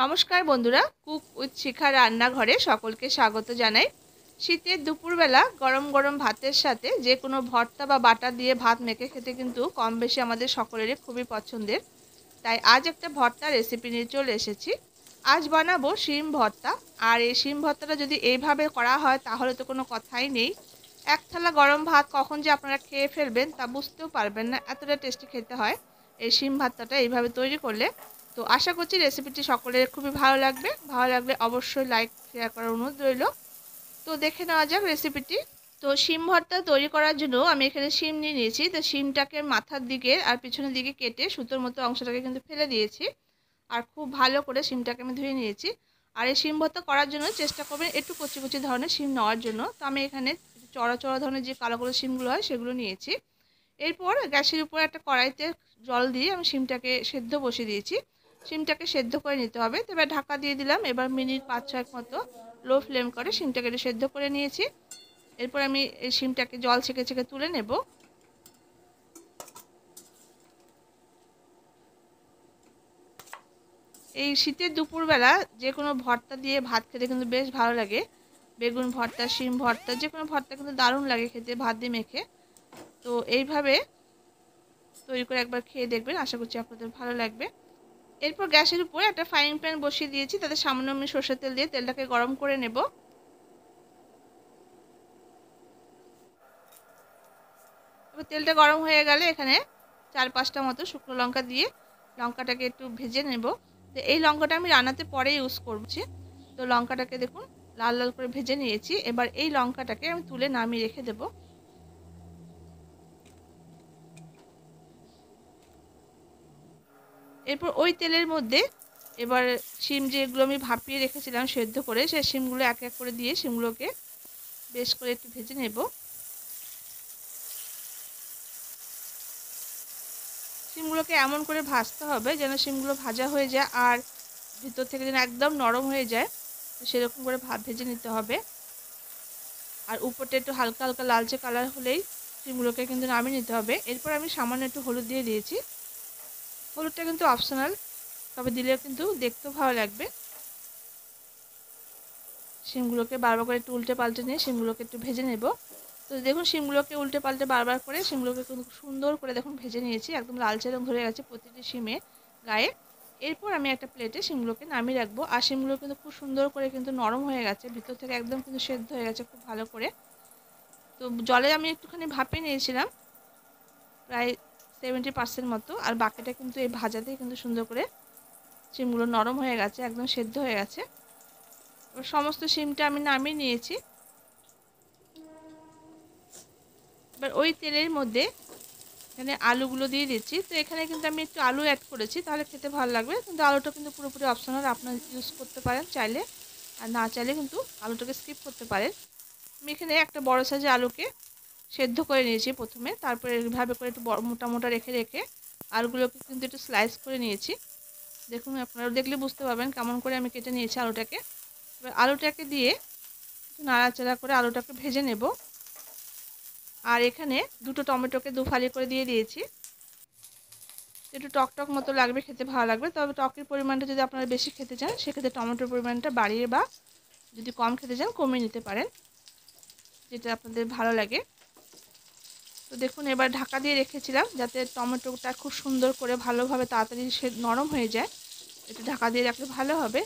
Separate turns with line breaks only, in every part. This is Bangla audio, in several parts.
নমস্কার বন্ধুরা, কুক উইথ শিখা রান্নাঘরে সকলকে স্বাগত জানাই। শীতের দুপুরবেলা গরম গরম ভাতের সাথে যে কোনো ভর্তা বা বাটা দিয়ে ভাত মেখে খেতে কিন্তু কম বেশি আমাদের সকলেরই খুবই পছন্দের। তাই আজ একটা ভর্তা রেসিপি নিয়ে চলে এসেছি। আজ বানাবো শিম ভর্তা। আর এই শিম ভর্তাটা যদি এইভাবে করা হয় তাহলে তো কোনো কথাই নেই। এক থালা গরম ভাত কখন যে আপনারা খেয়ে ফেলবেন তা বুঝতেও পারবেন না, এতটা টেস্টি খেতে হয় এই শিম ভর্তাটা এইভাবে তৈরি করলে। তো আশা করছি রেসিপিটি সকলের খুবই ভালো লাগবে। ভালো লাগলে অবশ্যই লাইক শেয়ার করার অনুরোধ রইল। তো দেখে নেওয়া যাক রেসিপিটি। তো শিম ভর্তা তৈরি করার জন্য আমি এখানে শিম নিয়ে নিয়েছি। তো শিমটাকে মাথার দিকে আর পিছনের দিকে কেটে সুতোর মতো অংশটাকে কিন্তু ফেলে দিয়েছি। আর খুব ভালো করে শিমটাকে আমি ধুয়ে নিয়েছি। আর এই শিম ভর্তা করার জন্য চেষ্টা করবেন একটু কচি কচি ধরনের শিম নেওয়ার জন্য। তো আমি এখানে চড়া চড়া ধরনের যে কালো কালো শিমগুলো হয় সেগুলো নিয়েছি। এরপর গ্যাসের উপর একটা কড়াইতে জল দিয়ে আমি শিমটাকে সেদ্ধ বসিয়ে দিয়েছি। শিমটাকে সেদ্ধ করে নিতে হবে। তো এবার ঢাকা দিয়ে দিলাম। এবার মিনিট 5-6 মতো লো ফ্লেম করে শিমটাকে একটু সেদ্ধ করে নিয়েছি। এরপর আমি এই শিমটাকে জল ছেঁকে ছেঁকে তুলে নেব। এই শীতের দুপুরবেলা যে কোনো ভর্তা দিয়ে ভাত খেতে কিন্তু বেশ ভালো লাগে। বেগুন ভর্তা, শিম ভর্তা, যে কোনো ভর্তা কিন্তু দারুণ লাগে খেতে ভাত দিয়ে মেখে। তো এইভাবে তৈরি করে একবার খেয়ে দেখবেন, আশা করছি আপনাদের ভালো লাগবে। এরপর গ্যাসের উপরে একটা ফ্রাইং প্যান বসিয়ে দিয়েছি। তাতে সামান্য আমি সরষের তেল দিয়ে তেলটাকে গরম করে নেব। এবার তেলটা গরম হয়ে গেলে এখানে 4-5টা মতো শুকনো লঙ্কা দিয়ে লঙ্কাটাকে একটু ভেজে নেব। তো এই লঙ্কাটা আমি রান্নাতে পরে ইউজ করছি। তো লঙ্কাটাকে দেখুন লাল লাল করে ভেজে নিয়েছি। এবার এই লঙ্কাটাকে আমি তুলে নামিয়ে রেখে দেব। এরপর ওই তেলের মধ্যে এবার শিম যেগুলো আমি ভাপিয়ে রেখেছিলাম সেদ্ধ করে, সেই শিমগুলো এক এক করে দিয়ে শিমগুলোকে বেশ করে একটু ভেজে নেব। শিমগুলোকে এমন করে ভাজতে হবে যেন শিমগুলো ভাজা হয়ে যায় আর ভিতর থেকে যেন একদম নরম হয়ে যায়। তো সেরকম করে ভেজে নিতে হবে। আর উপরটা একটু হালকা হালকা লালচে কালার হলেই শিমগুলোকে কিন্তু নামিয়ে নিতে হবে। এরপর আমি সামান্য একটু হলুদ দিয়ে দিয়েছি। হলুদটা কিন্তু অপশনাল, তবে দিলেও কিন্তু দেখতেও ভালো লাগবে। শিমগুলোকে বারবার করে একটু উল্টে পাল্টে নিয়ে শিমগুলোকে একটু ভেজে নেব। তো দেখুন শিমগুলোকে উল্টে পাল্টে বারবার করে শিমগুলোকে কিন্তু সুন্দর করে দেখুন ভেজে নিয়েছি। একদম লালচে রং ধরে গেছে প্রতিটি শিমে গায়ে। এরপর আমি একটা প্লেটে শিমগুলোকে নামিয়ে রাখবো। আর শিমগুলো কিন্তু খুব সুন্দর করে কিন্তু নরম হয়ে গেছে, ভিতর থেকে একদম কিন্তু সেদ্ধ হয়ে গেছে খুব ভালো করে। তো জলে আমি একটুখানি ভাপিয়ে নিয়েছিলাম প্রায় 70% মতো, আর বাকিটা কিন্তু এই ভাজাতেই কিন্তু সুন্দর করে শিমগুলো নরম হয়ে গেছে, একদম সেদ্ধ হয়ে গেছে। এবার সমস্ত শিমটা আমি নামিয়ে নিয়েছি। এবার ওই তেলের মধ্যে এখানে আলুগুলো দিয়ে দিচ্ছি। তো এখানে কিন্তু আমি একটু আলু অ্যাড করেছি, তাহলে খেতে ভালো লাগবে। কিন্তু আলুটা কিন্তু পুরোপুরি অপশনাল, আপনারা ইউজ করতে পারেন চাইলে, আর না চাইলে কিন্তু আলুটাকে স্কিপ করতে পারেন। আমি এখানে একটা বড় সাইজের আলুকে সেদ্ধ করে নিয়েছি প্রথমে, তারপরে এইভাবে করে একটু মোটা মোটা রেখে রেখে আলুগুলোকে কিন্তু একটু স্লাইস করে নিয়েছি। দেখুন আপনারা দেখলে বুঝতে পারবেন কেমন করে আমি কেটে নিয়েছি আলুটাকে। এবার আলুটাকে দিয়ে একটু নাড়াচাড়া করে আলুটাকে ভেজে নেব। আর এখানে দুটো টমেটোকে ফালি করে দিয়ে দিয়েছি। একটু টক টক মতো লাগবে, খেতে ভালো লাগবে। তবে টকের পরিমাণটা যদি আপনারা বেশি খেতে চান সেক্ষেত্রে টমেটোর পরিমাণটা বাড়িয়ে বা যদি কম খেতে চান কমিয়ে নিতে পারেন, যেটা আপনাদের ভালো লাগে। তো দেখুন এবার ঢাকা দিয়ে রেখেছিলাম যাতে টমেটোটা খুব সুন্দর করে ভালোভাবে তাড়াতাড়ি নরম হয়ে যায়। একটু ঢাকা দিয়ে রাখলে ভালো হবে।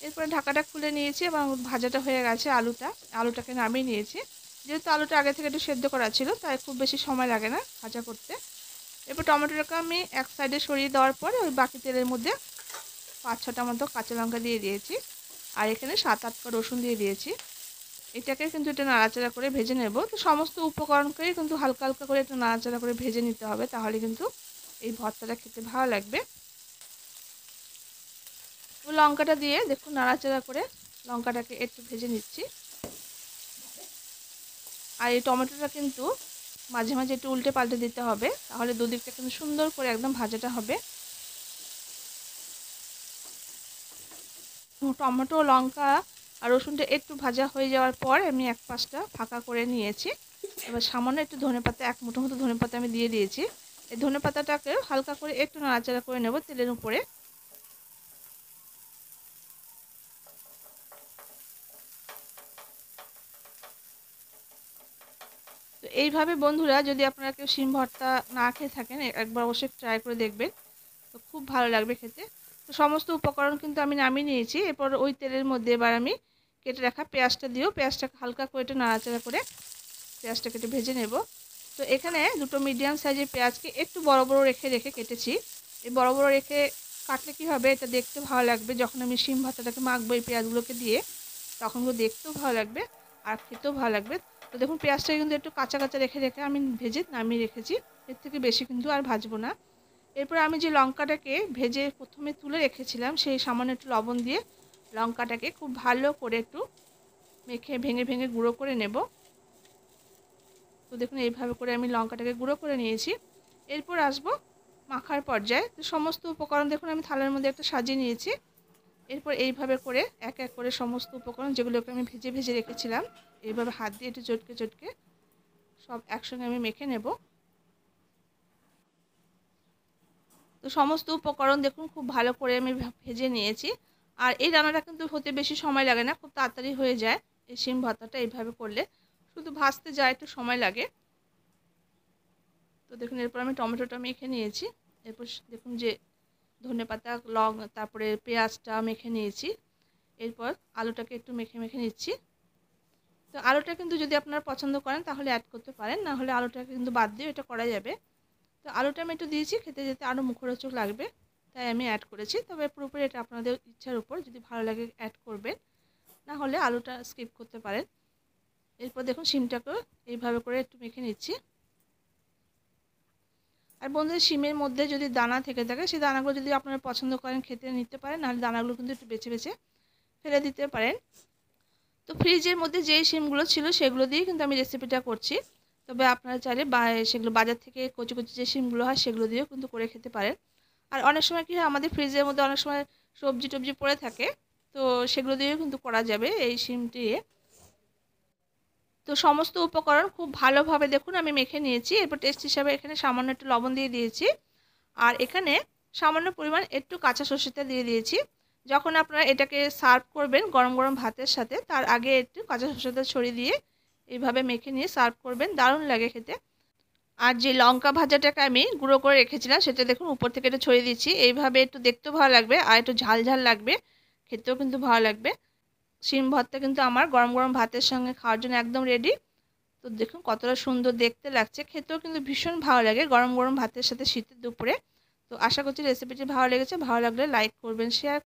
এরপরে ঢাকাটা খুলে নিয়েছি এবং ভাজাটা হয়ে গেছে। আলুটাকে নামিয়ে নিয়েছি। যেহেতু আলুটা আগে থেকে একটু সেদ্ধ করা ছিল তাই খুব বেশি সময় লাগে না ভাজা করতে। এরপর টমেটোটাকে আমি এক সাইডে সরিয়ে দেওয়ার পরে ওই বাকি তেলের মধ্যে 5-6টা মতো কাঁচা লঙ্কা দিয়ে দিয়েছি। আর এখানে 7-8 রসুন দিয়ে দিয়েছি। এটাকে কিন্তু একটু নাড়াচাড়া করে ভেজে নেব। তো সমস্ত উপকরণকেই কিন্তু হালকা হালকা করে একটু নাড়াচাড়া করে ভেজে নিতে হবে, তাহলে কিন্তু এই ভর্তাটা খেতে ভালো লাগবে। তো লঙ্কাটা দিয়ে দেখুন নাড়াচাড়া করে লঙ্কাটাকে একটু ভেজে নিচ্ছি। আর এই টমেটোটা কিন্তু মাঝে মাঝে একটু উল্টে পাল্টে দিতে হবে, তাহলে দুদিকটা কিন্তু সুন্দর করে একদম ভাজাটা হবে। টমেটো, লঙ্কা আর রসুনটা একটু ভাজা হয়ে যাওয়ার পর আমি এক পাশটা ফাঁকা করে নিয়েছি। এবার সামান্য একটু ধনেপাতা, এক মুঠো মতো ধনেপাতা আমি দিয়ে দিয়েছি। এই ধনেপাতাটাকে হালকা করে একটু নাড়াচাড়া করে নেব তেলের উপরে। তো এইভাবে বন্ধুরা যদি আপনারা কেউ শিম ভর্তা না খেয়ে থাকেন একবার অবশ্যই ট্রাই করে দেখবেন, তো খুব ভালো লাগবে খেতে। তো সমস্ত উপকরণ কিন্তু আমি নামিয়ে নিয়েছি। এরপর ওই তেলের মধ্যে এবার আমি কেটে রাখা পেঁয়াজটা দিয়েও পেঁয়াজটাকে হালকা করে একটু নাড়াচাড়া করে পেঁয়াজটাকে একটু ভেজে নেব। তো এখানে দুটো মিডিয়াম সাইজের পেঁয়াজকে একটু বড় বড় রেখে কেটেছি। এই বড় বড় রেখে কাটলে কী হবে, এটা দেখতে ভালো লাগবে। যখন আমি শিম ভর্তাটাকে মাখবো এই পেঁয়াজগুলোকে দিয়ে, তখন দেখতেও ভালো লাগবে আর খেতেও ভালো লাগবে। তো দেখুন পেঁয়াজটাকে কিন্তু একটু কাঁচা কাঁচা রেখে আমি ভেজে নামিয়ে রেখেছি। এর থেকে বেশি কিন্তু আর ভাজবো না। এরপর আমি যে লঙ্কাটাকে ভেজে প্রথমে তুলে রেখেছিলাম, সেই সামান্য একটু লবণ দিয়ে লঙ্কাটাকে খুব ভালো করে একটু মেখে ভেঙে ভেঙে গুঁড়ো করে নেব। তো দেখুন এইভাবে করে আমি লঙ্কাটাকে গুঁড়ো করে নিয়েছি। এরপর আসবো মাখার পর্যায়ে। তো সমস্ত উপকরণ দেখুন আমি থালার মধ্যে একটা সাজিয়ে নিয়েছি। এরপর এইভাবে করে এক এক করে সমস্ত উপকরণ যেগুলোকে আমি ভেজে ভেজে রেখেছিলাম, এইভাবে হাত দিয়ে একটু চটকে চটকে সব একসঙ্গে আমি মেখে নেব। তো সমস্ত উপকরণ দেখুন খুব ভালো করে আমি ভেজে নিয়েছি। আর এই রান্নাটা কিন্তু হতে বেশি সময় লাগে না, খুব তাড়াতাড়ি হয়ে যায়। এই শিম ভর্তাটা এইভাবে করলে শুধু ভাজতে যায় একটু সময় লাগে। তো দেখুন এরপর আমি টমেটোটা মেখে নিয়েছি। এরপর দেখুন যে ধনেপাতা তারপরে পেঁয়াজটা মেখে নিয়েছি। এরপর আলুটাকে একটু মেখে মেখে নিচ্ছি। তো আলুটা কিন্তু যদি আপনারা পছন্দ করেন তাহলে অ্যাড করতে পারেন, না হলে আলুটাকে কিন্তু বাদ দিয়ে এটা করা যাবে। তো আলুটা আমি একটু দিয়েছি, খেতে যেতে আরও মুখরোচক লাগবে, তাই আমি অ্যাড করেছি। তবে পুরোপুরি এটা আপনাদের ইচ্ছার উপর, যদি ভালো লাগে অ্যাড করবেন, না হলে আলুটা স্কিপ করতে পারেন। এরপর দেখুন শিমটাকেও এইভাবে করে একটু মেখে নিচ্ছি। আর বন্ধুদের শিমের মধ্যে যদি দানা থেকে থাকে, সেই দানাগুলো যদি আপনারা পছন্দ করেন খেতে নিতে পারেন, নাহলে দানাগুলো কিন্তু একটু বেছে বেছে ফেলে দিতে পারেন। তো ফ্রিজের মধ্যে যেই শিমগুলো ছিল সেগুলো দিয়ে কিন্তু আমি রেসিপিটা করছি। তবে আপনারা চাইলে সেগুলো বাজার থেকে কচি কচি যে শিমগুলো হয় সেগুলো দিয়েও কিন্তু করে খেতে পারেন। আর অনেক সময় কী হয়, আমাদের ফ্রিজের মধ্যে অনেক সময় সবজি টবজি পড়ে থাকে, তো সেগুলো দিয়েও কিন্তু করা যাবে এই শিম দিয়ে। তো সমস্ত উপকরণ খুব ভালোভাবে দেখুন আমি মেখে নিয়েছি। এরপর টেস্ট হিসাবে এখানে সামান্য একটু লবণ দিয়ে দিয়েছি। আর এখানে সামান্য পরিমাণ একটু কাঁচা সর্ষের তেল দিয়ে দিয়েছি। যখন আপনারা এটাকে সার্ভ করবেন গরম গরম ভাতের সাথে, তার আগে একটু কাঁচা সর্ষের তেল ছড়িয়ে দিয়ে এইভাবে মেখে নিয়ে সার্ভ করবেন, দারুণ লাগে খেতে। আর যে লঙ্কা ভাজাটাকে আমি গুঁড়ো করে রেখেছিলাম সেটা দেখুন উপর থেকে একটু ছড়িয়ে দিচ্ছি। এইভাবে একটু দেখতেও ভালো লাগবে আর একটু ঝাল ঝাল লাগবে, খেতেও কিন্তু ভালো লাগবে। শিম ভর্তা কিন্তু আমার গরম গরম ভাতের সঙ্গে খাওয়ার জন্য একদম রেডি। তো দেখুন কতটা সুন্দর দেখতে লাগছে, খেতেও কিন্তু ভীষণ ভালো লাগে গরম গরম ভাতের সাথে শীতের দুপুরে। তো আশা করছি রেসিপিটি ভালো লেগেছে। ভালো লাগলে লাইক করবেন, শেয়ার